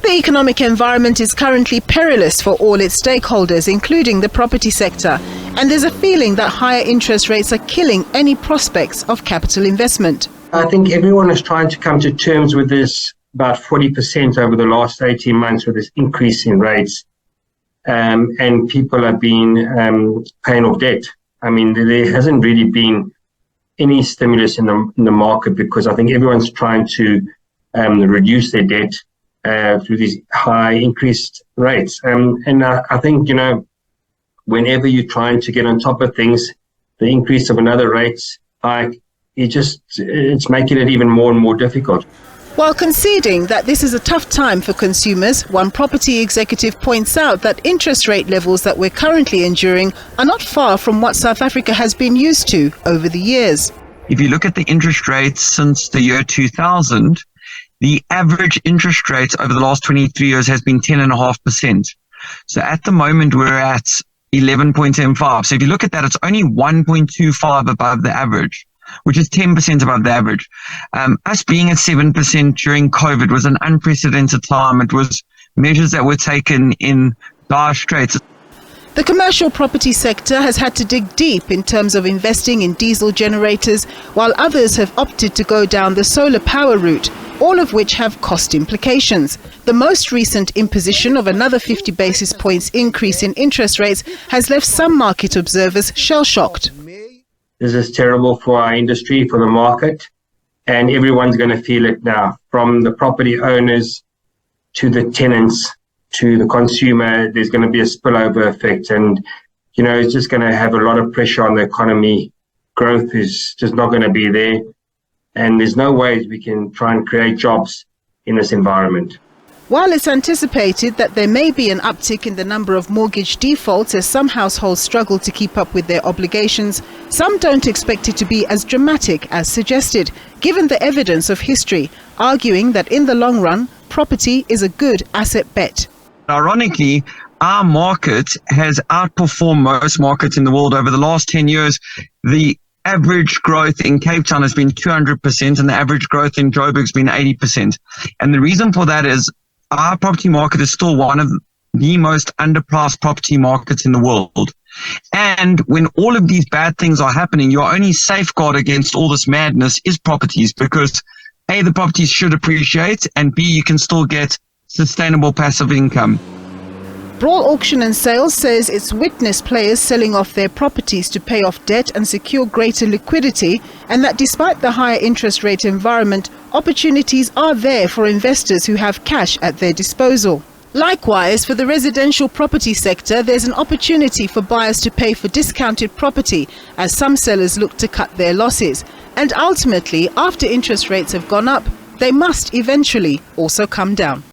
The economic environment is currently perilous for all its stakeholders, including the property sector, and there's a feeling that higher interest rates are killing any prospects of capital investment. I think everyone is trying to come to terms with this about 40% over the last 18 months with this increase in rates, and people have been paying off debt. I mean, there hasn't really been any stimulus in the market because I think everyone's trying to reduce their debt through these high increased rates. And I think, whenever you're trying to get on top of things, the increase of another rate hike, it's making it even more and more difficult. While conceding that this is a tough time for consumers, one property executive points out that interest rate levels that we're currently enduring are not far from what South Africa has been used to over the years. If you look at the interest rates since the year 2000, the average interest rate over the last 23 years has been 10.5%. So at the moment, we're at 11.75. So if you look at that, it's only 1.25 above the average, which is 10% above the average. Us being at 7% during COVID was an unprecedented time. It was measures that were taken in dire straits. The commercial property sector has had to dig deep in terms of investing in diesel generators, while others have opted to go down the solar power route, all of which have cost implications. The most recent imposition of another 50 basis points increase in interest rates has left some market observers shell-shocked. This is terrible for our industry, for the market, and everyone's going to feel it now, from the property owners to the tenants to the consumer. There's going to be a spillover effect, and it's just going to have a lot of pressure on the economy. Growth is just not going to be there, and there's no ways we can try and create jobs in this environment. While it's anticipated that there may be an uptick in the number of mortgage defaults as some households struggle to keep up with their obligations, some don't expect it to be as dramatic as suggested, given the evidence of history, arguing that in the long run, property is a good asset bet. Ironically, our market has outperformed most markets in the world over the last 10 years. The average growth in Cape Town has been 200% and the average growth in Joburg has been 80%. And the reason for that is our property market is still one of the most underpriced property markets in the world. And when all of these bad things are happening, your only safeguard against all this madness is properties, because A, the properties should appreciate, and B, you can still get sustainable passive income. Brawl Auction and Sales says it's witnessed players selling off their properties to pay off debt and secure greater liquidity, and that despite the higher interest rate environment, opportunities are there for investors who have cash at their disposal. Likewise, for the residential property sector, there's an opportunity for buyers to pay for discounted property as some sellers look to cut their losses. And ultimately, after interest rates have gone up, they must eventually also come down.